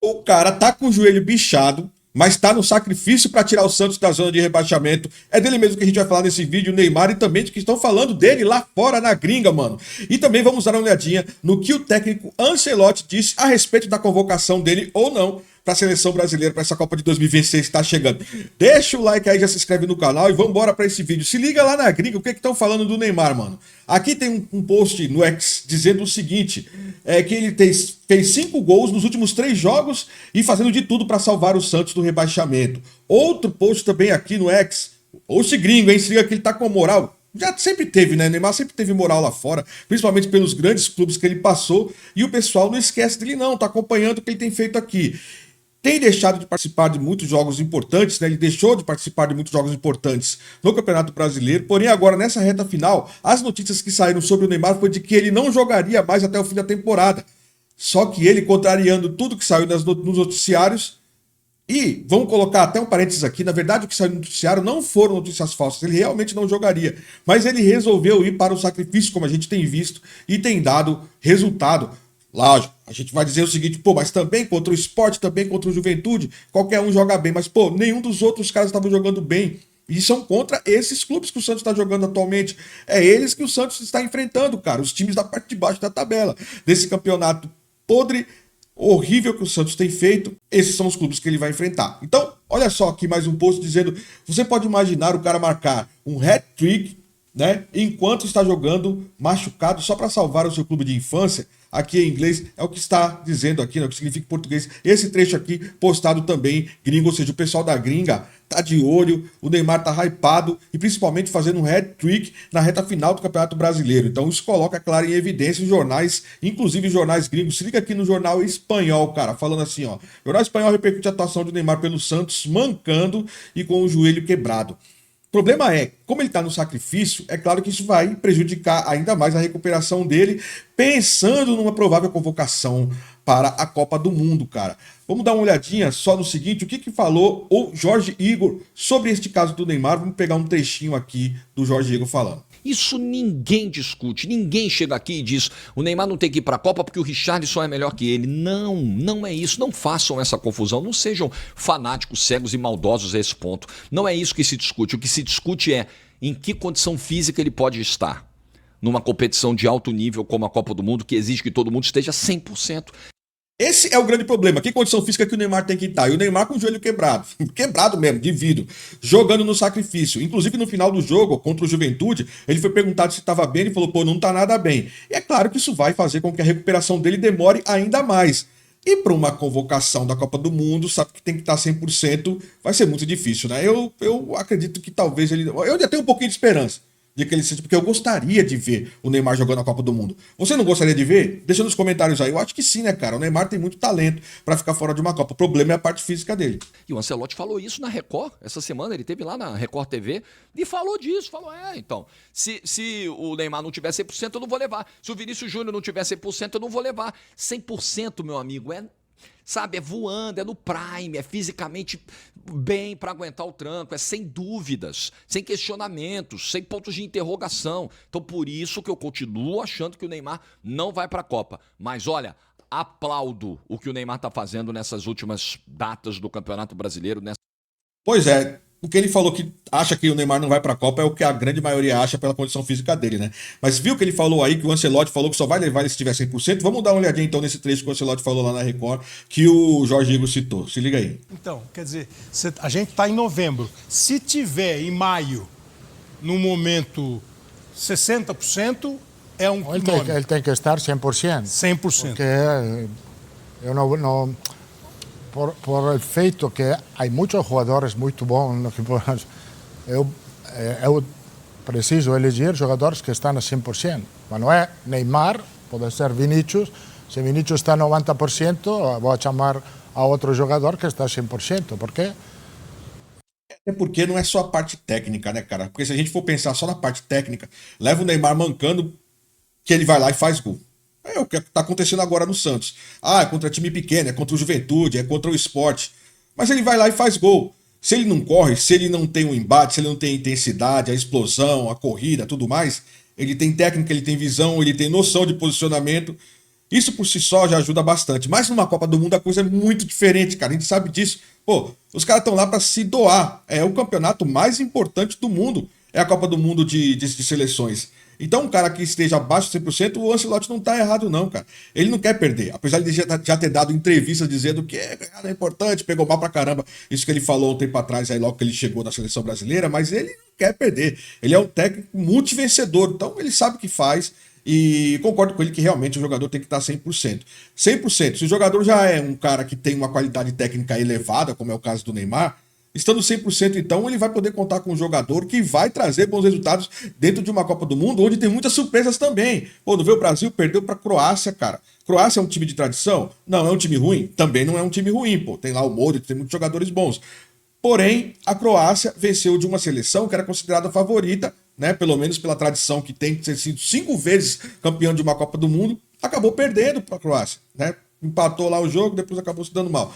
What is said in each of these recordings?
O cara tá com o joelho bichado, mas tá no sacrifício para tirar o Santos da zona de rebaixamento. É dele mesmo que a gente vai falar nesse vídeo, o Neymar, e também de que estão falando dele lá fora na gringa, mano. E também vamos dar uma olhadinha no que o técnico Ancelotti disse a respeito da convocação dele ou não para a seleção brasileira, para essa Copa de 2026 que está chegando. Deixa o like aí, já se inscreve no canal e vamos embora para esse vídeo. Se liga lá na gringa, o que estão falando do Neymar, mano. Aqui tem um post no X dizendo o seguinte, que ele fez 5 gols nos últimos 3 jogos e fazendo de tudo para salvar o Santos do rebaixamento. Outro post também aqui no X, post gringo, hein? Se liga que ele tá com moral. Já sempre teve, né? Neymar sempre teve moral lá fora, principalmente pelos grandes clubes que ele passou, e o pessoal não esquece dele não, tá acompanhando o que ele tem feito aqui. Tem deixado de participar de muitos jogos importantes, né? Ele deixou de participar de muitos jogos importantes no Campeonato Brasileiro, porém agora nessa reta final, as notícias que saíram sobre o Neymar foi de que ele não jogaria mais até o fim da temporada. Só que ele, contrariando tudo que saiu nos noticiários, e vamos colocar até um parênteses aqui, na verdade o que saiu no noticiário não foram notícias falsas, ele realmente não jogaria, mas ele resolveu ir para o sacrifício, como a gente tem visto, e tem dado resultado. Lógico, a gente vai dizer o seguinte, pô, mas também contra o Sport, também contra o Juventude, qualquer um joga bem, mas pô, nenhum dos outros caras estavam jogando bem. E são contra esses clubes que o Santos está jogando atualmente. É eles que o Santos está enfrentando, cara, os times da parte de baixo da tabela, desse campeonato podre, horrível que o Santos tem feito, esses são os clubes que ele vai enfrentar. Então, olha só aqui mais um post dizendo, você pode imaginar o cara marcar um hat-trick, né, enquanto está jogando machucado só para salvar o seu clube de infância. Aqui em inglês é o que está dizendo aqui, né, o que significa em português. Esse trecho aqui postado também gringo, ou seja, o pessoal da gringa tá de olho, o Neymar tá hypado e principalmente fazendo um hat-trick na reta final do Campeonato Brasileiro. Então isso coloca, claro, em evidência os jornais, inclusive os jornais gringos. Se liga aqui no jornal espanhol, cara, falando assim, ó. O jornal espanhol repercute a atuação do Neymar pelo Santos mancando e com o joelho quebrado. O problema é, como ele está no sacrifício, é claro que isso vai prejudicar ainda mais a recuperação dele, pensando numa provável convocação para a Copa do Mundo, cara. Vamos dar uma olhadinha só no seguinte, o que falou o Jorge Igor sobre este caso do Neymar. Vamos pegar um trechinho aqui do Jorge Igor falando. Isso ninguém discute, ninguém chega aqui e diz o Neymar não tem que ir para a Copa porque o Richarlison é melhor que ele. Não, não é isso, não façam essa confusão, não sejam fanáticos, cegos e maldosos a esse ponto. Não é isso que se discute, o que se discute é em que condição física ele pode estar numa competição de alto nível como a Copa do Mundo, que exige que todo mundo esteja 100%. Esse é o grande problema. Que condição física que o Neymar tem que estar? E o Neymar com o joelho quebrado. Quebrado mesmo, de vidro. Jogando no sacrifício. Inclusive, no final do jogo, contra o Juventude, ele foi perguntado se estava bem. Ele falou, pô, não tá nada bem. E é claro que isso vai fazer com que a recuperação dele demore ainda mais. E para uma convocação da Copa do Mundo, sabe que tem que estar 100%, vai ser muito difícil, né? Eu acredito que talvez ele... Eu ainda tenho um pouquinho de esperança de que ele seja, porque eu gostaria de ver o Neymar jogando a Copa do Mundo. Você não gostaria de ver? Deixa nos comentários aí. Eu acho que sim, né, cara? O Neymar tem muito talento para ficar fora de uma Copa. O problema é a parte física dele. E o Ancelotti falou isso na Record, essa semana, ele teve lá na Record TV e falou disso, falou, então, se o Neymar não tiver 100%, eu não vou levar. Se o Vinícius Júnior não tiver 100%, eu não vou levar. 100%, meu amigo, sabe, é voando, é no prime, é fisicamente bem para aguentar o tranco, é sem dúvidas, sem questionamentos, sem pontos de interrogação. Então, por isso que eu continuo achando que o Neymar não vai para a Copa. Mas, olha, aplaudo o que o Neymar está fazendo nessas últimas datas do Campeonato Brasileiro. Pois é. O que ele falou que acha que o Neymar não vai para a Copa é o que a grande maioria acha pela condição física dele, né? Mas viu que ele falou aí que o Ancelotti falou que só vai levar ele se tiver 100%? Vamos dar uma olhadinha então nesse trecho que o Ancelotti falou lá na Record, que o Jorge Igor citou. Se liga aí. Então, quer dizer, a gente está em novembro. Se tiver em maio, no momento 60%, é um nome. Ele tem que estar 100%. 100%. Porque eu não por el feito que há muitos jogadores muito bons no equipo, eu preciso eleger jogadores que estão a 100%. Mas não é Neymar, pode ser Vinícius. Se Vinícius está a 90%, vou chamar a outro jogador que está a 100%. Por quê? É porque não é só a parte técnica, né, cara? Porque se a gente for pensar só na parte técnica, leva o Neymar mancando, que ele vai lá e faz gol. É o que está acontecendo agora no Santos. É contra time pequeno, é contra o Juventude, é contra o Sport. Mas ele vai lá e faz gol. Se ele não corre, se ele não tem o embate, se ele não tem a intensidade, a explosão, a corrida, tudo mais, ele tem técnica, ele tem visão, ele tem noção de posicionamento. Isso por si só já ajuda bastante. Mas numa Copa do Mundo a coisa é muito diferente, cara. A gente sabe disso. Pô, os caras estão lá para se doar. É o campeonato mais importante do mundo. É a Copa do Mundo de seleções. Então, um cara que esteja abaixo de 100%, o Ancelotti não tá errado, não, cara. Ele não quer perder. Apesar de já ter dado entrevista dizendo que é importante, pegou mal pra caramba. Isso que ele falou um tempo atrás, aí logo que ele chegou na seleção brasileira, mas ele não quer perder. Ele é um técnico multivencedor, então ele sabe o que faz. E concordo com ele que realmente o jogador tem que estar 100%. 100%. Se o jogador já é um cara que tem uma qualidade técnica elevada, como é o caso do Neymar, estando 100%, então, ele vai poder contar com um jogador que vai trazer bons resultados dentro de uma Copa do Mundo, onde tem muitas surpresas também. Pô, não vê o Brasil perdeu para a Croácia, cara. Croácia é um time de tradição? Não, é um time ruim? Também não é um time ruim, pô. Tem lá o Modric, tem muitos jogadores bons. Porém, a Croácia venceu de uma seleção que era considerada favorita, né? Pelo menos pela tradição que tem de ter sido 5 vezes campeão de uma Copa do Mundo, acabou perdendo para a Croácia, né? Empatou lá o jogo, depois acabou se dando mal.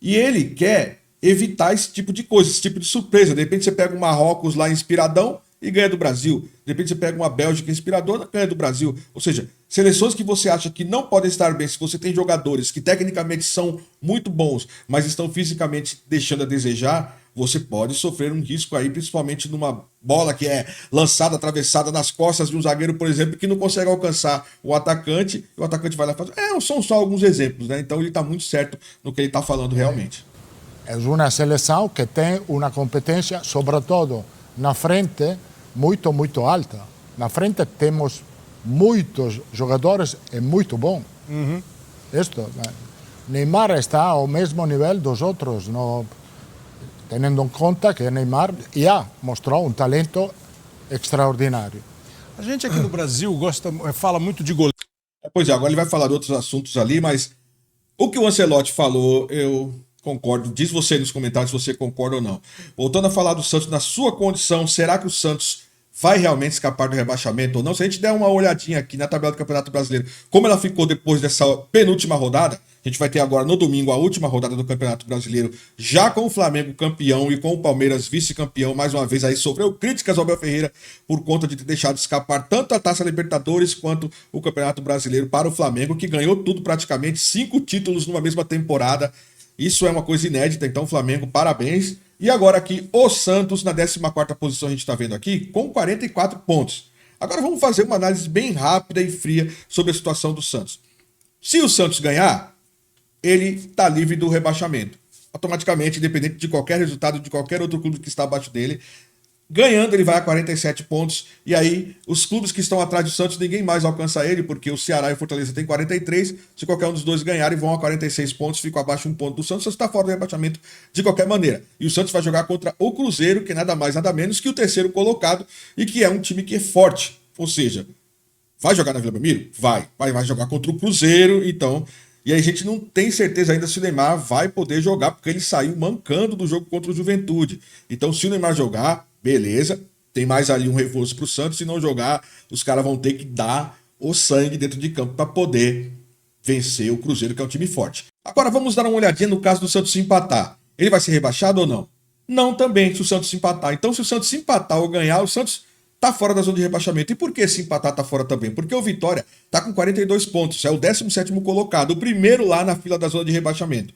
E ele quer evitar esse tipo de coisa, esse tipo de surpresa. De repente você pega um Marrocos lá inspiradão e ganha do Brasil. De repente você pega uma Bélgica inspiradora e ganha do Brasil. Ou seja, seleções que você acha que não podem estar bem, se você tem jogadores que tecnicamente são muito bons, mas estão fisicamente deixando a desejar, você pode sofrer um risco aí, principalmente numa bola que é lançada, atravessada nas costas de um zagueiro, por exemplo, que não consegue alcançar o atacante vai lá e faz. São só alguns exemplos, né? Então ele está muito certo no que ele está falando realmente. É uma seleção que tem uma competência, sobretudo na frente, muito, muito alta. Na frente temos muitos jogadores e muito bom. Neymar está ao mesmo nível dos outros, tendo em conta que Neymar já mostrou um talento extraordinário. A gente aqui no Brasil fala muito de goleiro. Pois é, agora ele vai falar de outros assuntos ali, mas o que o Ancelotti falou, eu concordo. Diz você nos comentários se você concorda ou não. Voltando a falar do Santos, na sua condição, será que o Santos vai realmente escapar do rebaixamento ou não? Se a gente der uma olhadinha aqui na tabela do Campeonato Brasileiro, como ela ficou depois dessa penúltima rodada, a gente vai ter agora no domingo a última rodada do Campeonato Brasileiro, já com o Flamengo campeão e com o Palmeiras vice-campeão, mais uma vez aí sofreu críticas ao Abel Ferreira por conta de ter deixado escapar tanto a Taça Libertadores quanto o Campeonato Brasileiro para o Flamengo, que ganhou tudo praticamente, 5 títulos numa mesma temporada. Isso é uma coisa inédita, então Flamengo, parabéns. E agora aqui o Santos na 14ª posição, a gente está vendo aqui, com 44 pontos. Agora vamos fazer uma análise bem rápida e fria sobre a situação do Santos. Se o Santos ganhar, ele está livre do rebaixamento. Automaticamente, independente de qualquer resultado de qualquer outro clube que está abaixo dele, ganhando ele vai a 47 pontos, e aí os clubes que estão atrás do Santos, ninguém mais alcança ele, porque o Ceará e o Fortaleza tem 43, se qualquer um dos dois ganharem vão a 46 pontos, ficam abaixo um ponto do Santos, o Santos está fora do rebaixamento de qualquer maneira. E o Santos vai jogar contra o Cruzeiro, que é nada mais nada menos que o terceiro colocado, e que é um time que é forte, ou seja, vai jogar na Vila Belmiro? Vai jogar contra o Cruzeiro, então... E aí a gente não tem certeza ainda se o Neymar vai poder jogar, porque ele saiu mancando do jogo contra o Juventude. Então se o Neymar jogar, beleza, tem mais ali um reforço para o Santos. Se não jogar, os caras vão ter que dar o sangue dentro de campo para poder vencer o Cruzeiro, que é um time forte. Agora vamos dar uma olhadinha no caso do Santos se empatar. Ele vai ser rebaixado ou não? Não também, se o Santos se empatar. Então se o Santos se empatar ou ganhar, o Santos tá fora da zona de rebaixamento. E por que se empatar tá fora também? Porque o Vitória tá com 42 pontos, é o 17º colocado, o primeiro lá na fila da zona de rebaixamento.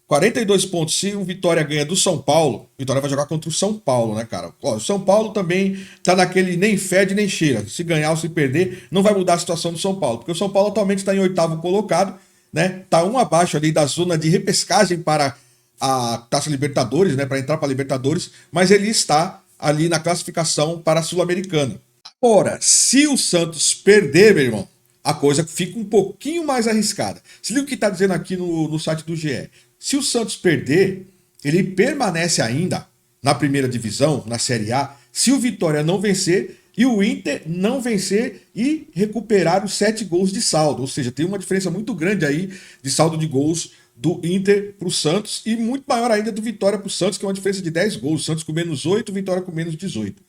42 pontos, se o Vitória ganha do São Paulo, o Vitória vai jogar contra o São Paulo, né, cara? Ó, o São Paulo também tá naquele nem fede nem cheira. Se ganhar ou se perder, não vai mudar a situação do São Paulo, porque o São Paulo atualmente está em 8º colocado, né? Tá um abaixo ali da zona de repescagem para a Taça Libertadores, né, para entrar para a Libertadores, mas ele está ali na classificação para a Sul-Americana. Agora, se o Santos perder, meu irmão, a coisa fica um pouquinho mais arriscada. Se liga o que está dizendo aqui no site do GE. Se o Santos perder, ele permanece ainda na primeira divisão, na Série A, se o Vitória não vencer e o Inter não vencer e recuperar os 7 gols de saldo. Ou seja, tem uma diferença muito grande aí de saldo de gols do Inter para o Santos e muito maior ainda do Vitória para o Santos, que é uma diferença de 10 gols. O Santos com menos 8, o Vitória com menos 18.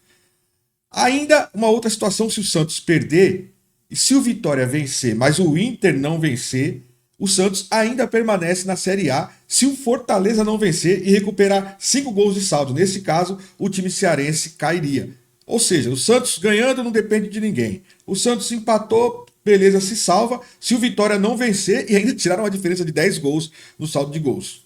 Ainda uma outra situação, se o Santos perder e se o Vitória vencer, mas o Inter não vencer, o Santos ainda permanece na Série A se o Fortaleza não vencer e recuperar 5 gols de saldo. Nesse caso, o time cearense cairia. Ou seja, o Santos ganhando não depende de ninguém. O Santos empatou, beleza, se salva. Se o Vitória não vencer, e ainda tiraram uma diferença de 10 gols no saldo de gols.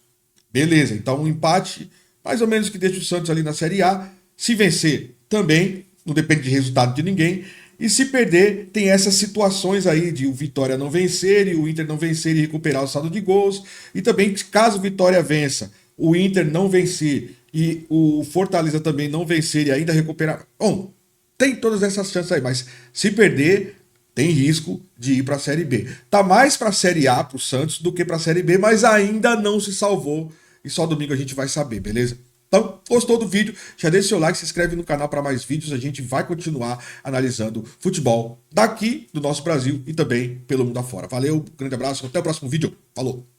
Beleza, então um empate, mais ou menos que deixa o Santos ali na Série A. Se vencer, também, não depende de resultado de ninguém. E se perder, tem essas situações aí de o Vitória não vencer e o Inter não vencer e recuperar o saldo de gols. E também, caso o Vitória vença, o Inter não vencer e o Fortaleza também não vencer e ainda recuperar. Bom, tem todas essas chances aí, mas se perder, tem risco de ir para a Série B. Tá mais para a Série A para o Santos do que para a Série B, mas ainda não se salvou. E só domingo a gente vai saber, beleza? Então, gostou do vídeo? Já deixa seu like, se inscreve no canal para mais vídeos. A gente vai continuar analisando futebol daqui do nosso Brasil e também pelo mundo afora. Valeu, grande abraço, até o próximo vídeo. Falou!